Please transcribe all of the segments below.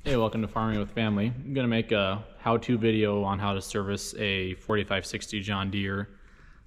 Hey, welcome to Farming with Family. I'm going to make a how-to video on how to service a 4560 John Deere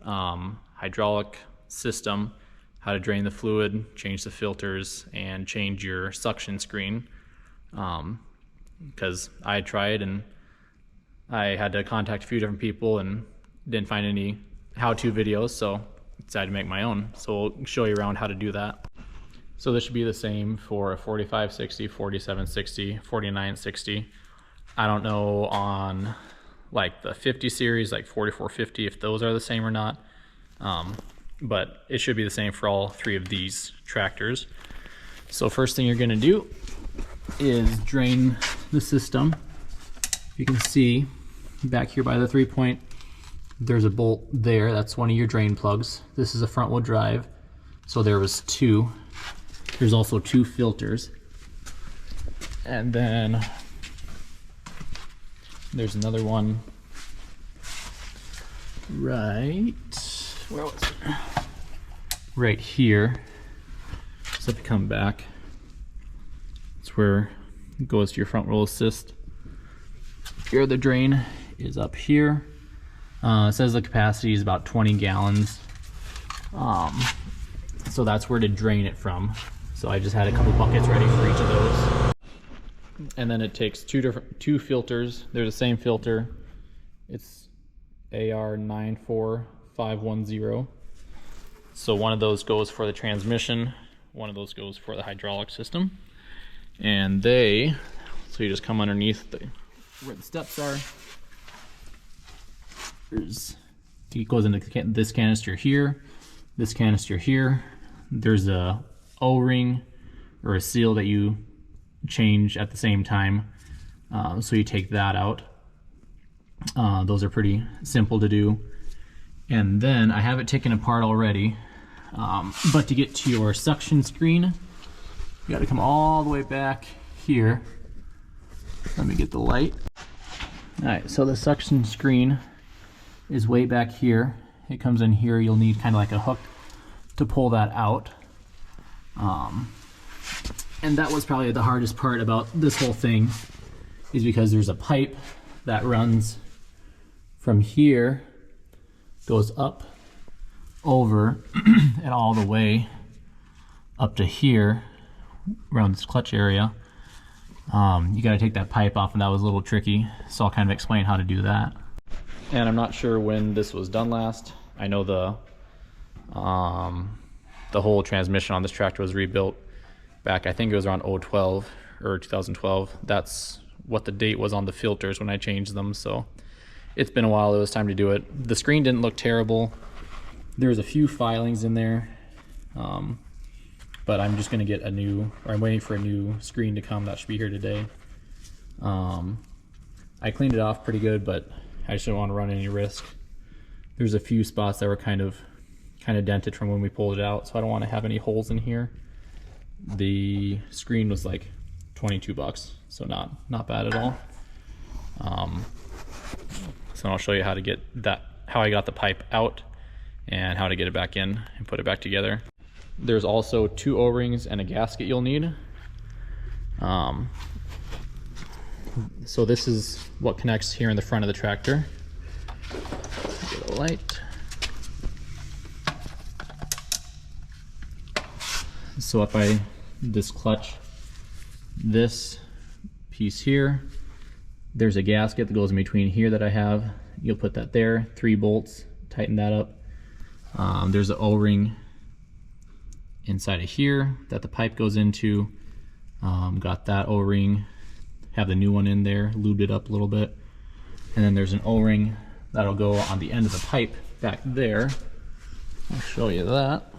hydraulic system, how to drain the fluid, change the filters, and change your suction screen. Because I tried and I had to contact a few different people and didn't find any how-to videos, so decided to make my own. So we'll show you around how to do that. So this should be the same for a 4560, 4760, 4960. I don't know on like the 50 series, like 4450, if those are the same or not. But it should be the same for all three of these tractors. So first thing you're gonna do is drain the system. You can see back here by the 3-point, there's a bolt there. That's one of your drain plugs. This is a front wheel drive. So there was two. There's also two filters. And then there's another one right, where was it? Right here. So if you come back, it's where it goes to your front wheel assist. Your other drain is up here. It says the capacity is about 20 gallons. So that's where to drain it from. So I just had a couple buckets ready for each of those. And then it takes two filters. They're the same filter. It's AR94510. So one of those goes for the transmission, one of those goes for the hydraulic system. And so you just come underneath where the steps are. It goes into this canister here, this canister here. There's a O-ring or a seal that you change at the same time. So you take that out. Those are pretty simple to do. And then I have it taken apart already. But to get to your suction screen, you got to come all the way back here. Let me get the light. All right, so the suction screen is way back here. It comes in here. You'll need kind of like a hook to pull that out. And that was probably the hardest part about this whole thing, is because there's a pipe that runs from here, goes up, over, and all the way up to here around this clutch area. You got to take that pipe off, and that was a little tricky, so I'll kind of explain how to do that. And I'm not sure when this was done last. I know the whole transmission on this tractor was rebuilt back, I think it was around 2012 or 2012. That's what the date was on the filters when I changed them, so it's been a while. It was time to do it. The screen didn't look terrible. There was a few filings in there, but I'm just going to get I'm waiting for a new screen to come. That should be here today. I cleaned it off pretty good, but I just don't want to run any risk. There's a few spots that were kind of dented from when we pulled it out, so I don't want to have any holes in here. The screen was like 22 bucks, so not bad at all. So I'll show you how to get how I got the pipe out and how to get it back in and put it back together. There's also two O-rings and a gasket you'll need. So this is what connects here in the front of the tractor. Get a light. So if I just clutch this piece here, there's a gasket that goes in between here that I have. You'll put that there, 3 bolts, tighten that up. There's an O-ring inside of here that the pipe goes into. Got that O-ring, have the new one in there, lubed it up a little bit. And then there's an O-ring that'll go on the end of the pipe back there. I'll show you that.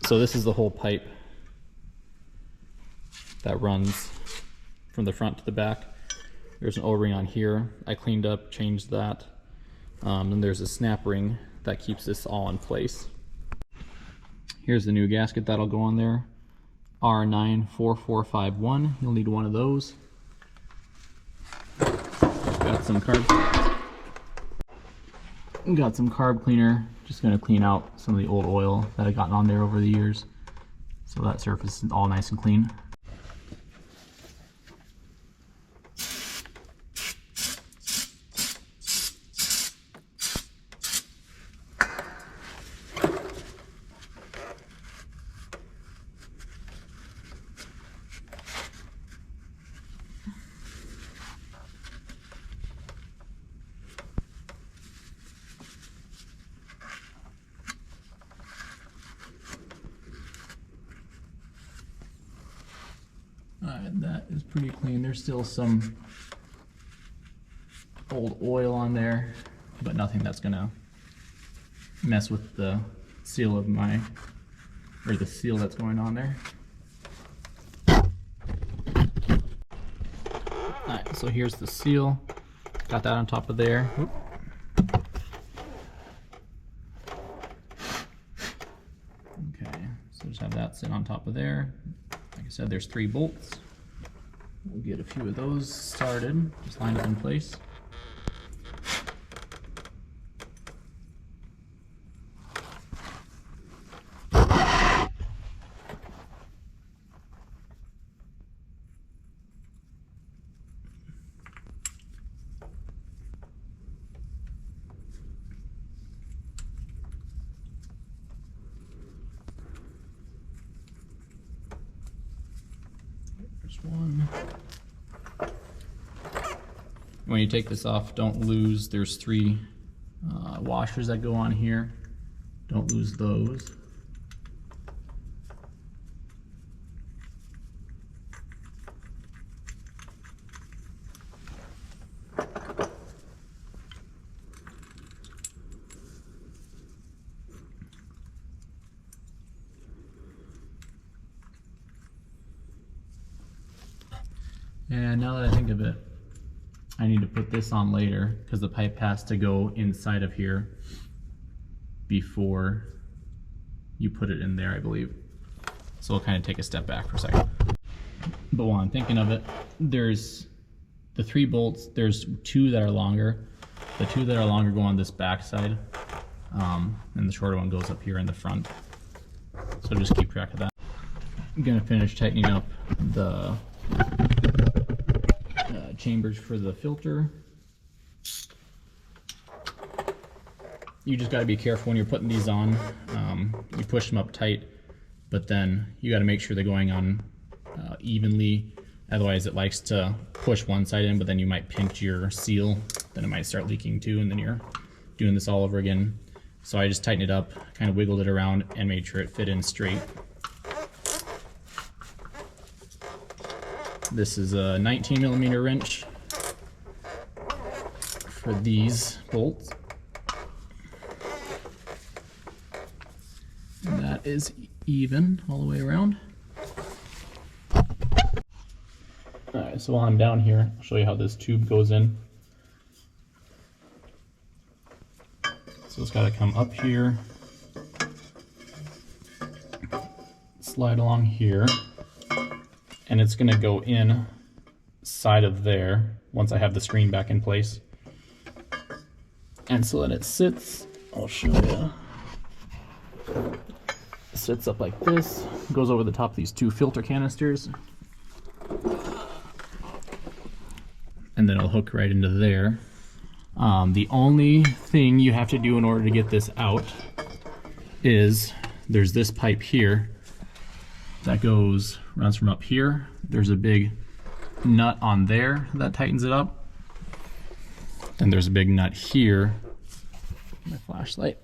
So this is the whole pipe that runs from the front to the back. There's an O-ring on here. I cleaned up, changed that. And there's a snap ring that keeps this all in place. Here's the new gasket that'll go on there. R94451. You'll need one of those. Got some carb cleaner. Just going to clean out some of the old oil that I've gotten on there over the years. So that surface is all nice and clean. Alright, that is pretty clean. There's still some old oil on there, but nothing that's gonna mess with the seal of the seal that's going on there. Alright, so here's the seal. Got that on top of there. Okay, so just have that sit on top of there. Like I said, there's 3 bolts. We'll get a few of those started, just lined up in place. There's one. When you take this off, don't lose, there's 3 washers that go on here. Don't lose those. And now that I think of it, I need to put this on later because the pipe has to go inside of here before you put it in there, I believe. So we'll kind of take a step back for a second. But while I'm thinking of it, there's the 3 bolts, there's 2 that are longer. The 2 that are longer go on this back side, and the shorter one goes up here in the front. So just keep track of that. I'm gonna finish tightening up the chambers for the filter. You just got to be careful when you're putting these on. You push them up tight, but then you got to make sure they're going on evenly. Otherwise it likes to push one side in, but then you might pinch your seal, then it might start leaking too, and then you're doing this all over again. So I just tightened it up, kind of wiggled it around, and made sure it fit in straight. This is a 19mm wrench for these bolts. And that is even all the way around. Alright, so while I'm down here, I'll show you how this tube goes in. So it's got to come up here, slide along here, and it's going to go in side of there once I have the screen back in place. And so that it sits, I'll show you. It sits up like this, goes over the top of these 2 filter canisters, and then it'll hook right into there. The only thing you have to do in order to get this out is there's this pipe here that runs from up here. There's a big nut on there that tightens it up. Then there's a big nut here. My flashlight.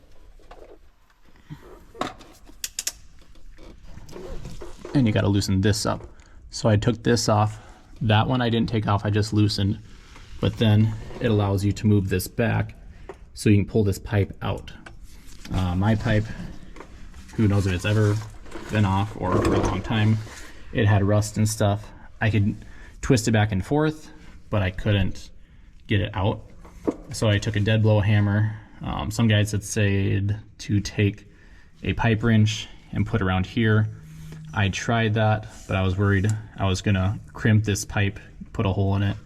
And you got to loosen this up. So I took this off. That one I didn't take off, I just loosened. But then it allows you to move this back so you can pull this pipe out. My pipe, who knows if it's ever been off or for a long time, it had rust and stuff. I could twist it back and forth, but I couldn't get it out. So I took a dead blow hammer. Some guys had said to take a pipe wrench and put around here. I tried that, but I was worried I was gonna crimp this pipe, put a hole in it,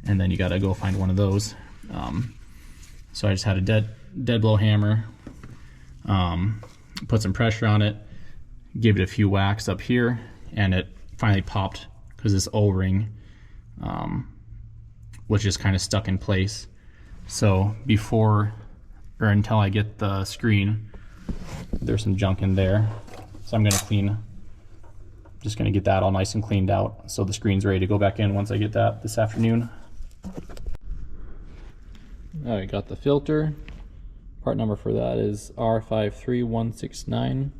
and then you gotta go find one of those. So I just had a dead blow hammer, put some pressure on it, gave it a few whacks up here, and it finally popped because this O-ring was just kind of stuck in place. So before or until I get the screen, there's some junk in there. So I'm just gonna get that all nice and cleaned out so the screen's ready to go back in once I get that this afternoon. All right, got the filter. Part number for that is R53169.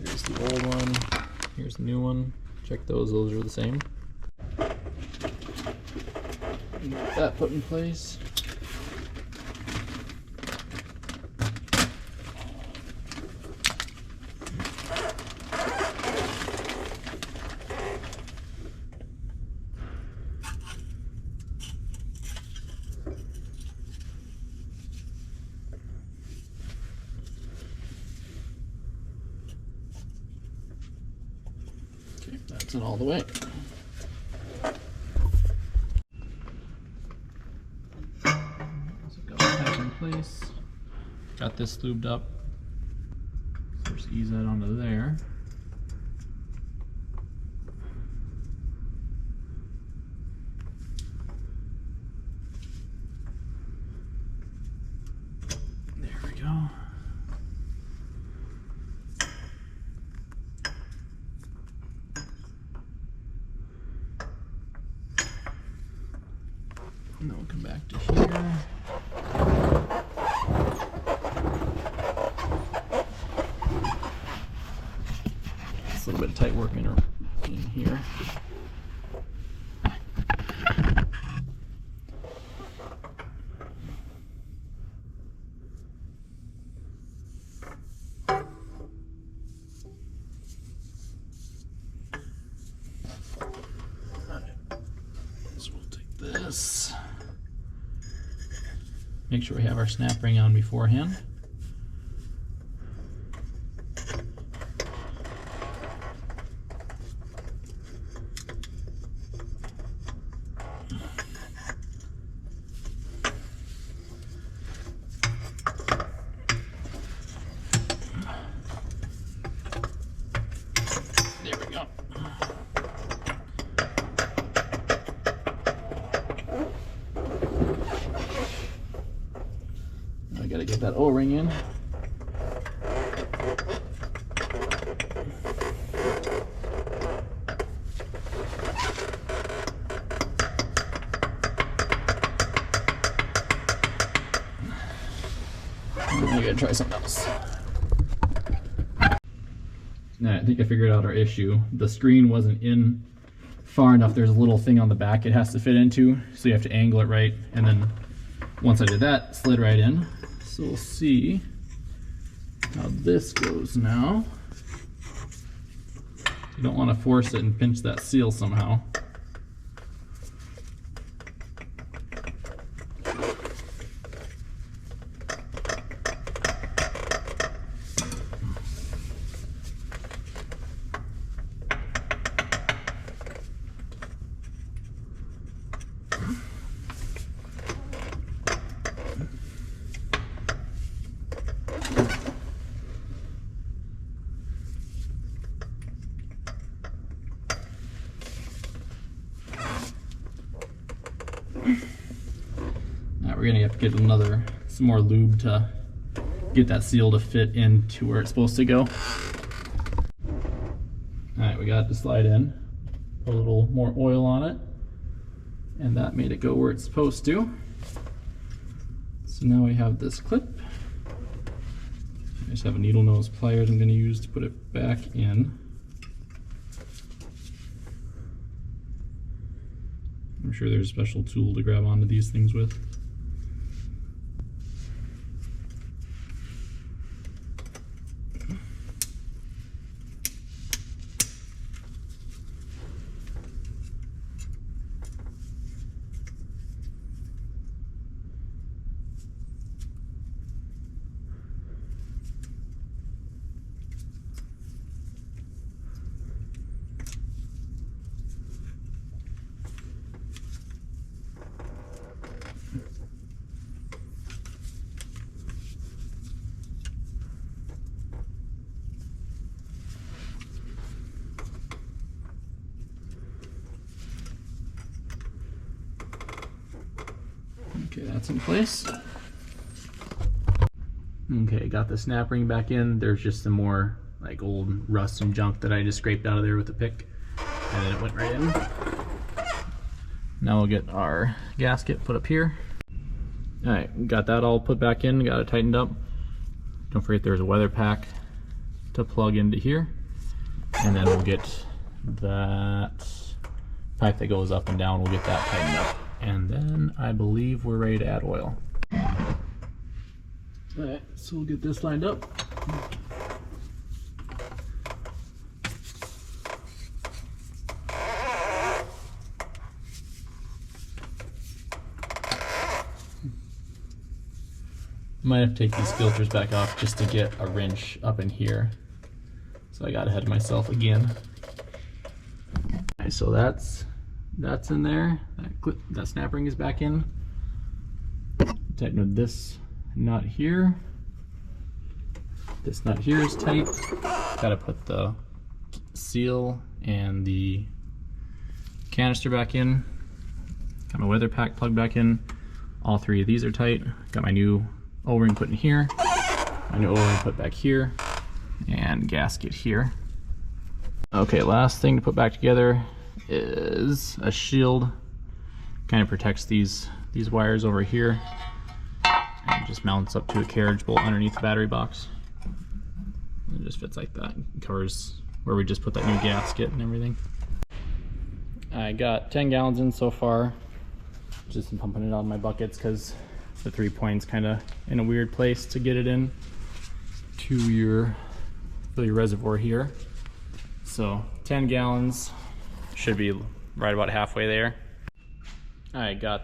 There's the old one. Here's the new one. Check those are the same. Get that put in place. That's it all the way. So got it back in place. Got this lubed up. So just ease that onto there. There we go. And then we'll come back to here. It's a little bit of tight work in here. So we'll take this. Make sure we have our snap ring on beforehand. There we go. I gotta get that O-ring in. I gotta try something else. Now, I think I figured out our issue. The screen wasn't in far enough. There's a little thing on the back it has to fit into, so you have to angle it right, and then once I did that, slid right in. So we'll see how this goes now. You don't want to force it and pinch that seal somehow. Now we're gonna have to get some more lube to get that seal to fit into where it's supposed to go. Alright, we got it to slide in. Put a little more oil on it, and that made it go where it's supposed to. So now we have this clip. I just have a needle nose pliers I'm going to use to put it back in. I'm sure there's a special tool to grab onto these things with. Okay, that's in place. Okay, got the snap ring back in. There's just some more like old rust and junk that I just scraped out of there with a pick, and then it went right in. Now we'll get our gasket put up here. All right, got that all put back in, got it tightened up. Don't forget there's a weather pack to plug into here. And then we'll get that pipe that goes up and down, we'll get that tightened up. And then I believe we're ready to add oil. All right, so we'll get this lined up. Might have to take these filters back off just to get a wrench up in here. So I got ahead of myself again. Okay, so that's in there. That snap ring is back in. Tighten with this nut here. This nut here is tight. Got to put the seal and the canister back in. Got my weather pack plugged back in. All three of these are tight. Got my new O-ring put in here. My new O-ring put back here. And gasket here. Okay, last thing to put back together is a shield. Kind of protects these wires over here. And just mounts up to a carriage bolt underneath the battery box. It just fits like that. It covers where we just put that new gasket and everything. I got 10 gallons in so far. Just pumping it out of my buckets because the 3-point's kind of in a weird place to get it in to your reservoir here. So 10 gallons should be right about halfway there. I got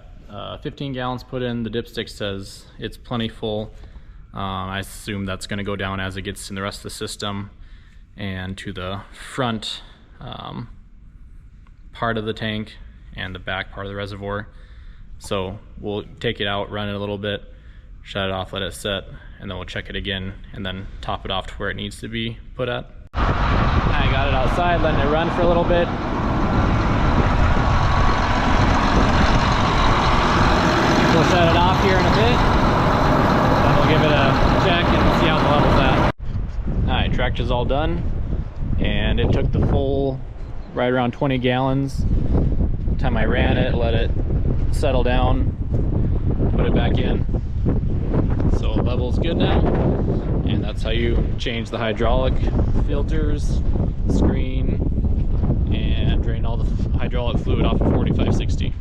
15 gallons put in. The dipstick says it's plenty full. I assume that's going to go down as it gets in the rest of the system and to the front part of the tank and the back part of the reservoir. So we'll take it out, run it a little bit, shut it off, let it set, and then we'll check it again and then top it off to where it needs to be put at. I got it outside, letting it run for a little bit. We'll shut it off here in a bit, then we'll give it a check and see how the level's at. Alright, tractor's all done, and it took the full right around 20 gallons. The time I ran it, let it settle down, put it back in. So level's good now, and that's how you change the hydraulic filters, screen, and drain all the hydraulic fluid off of 4560.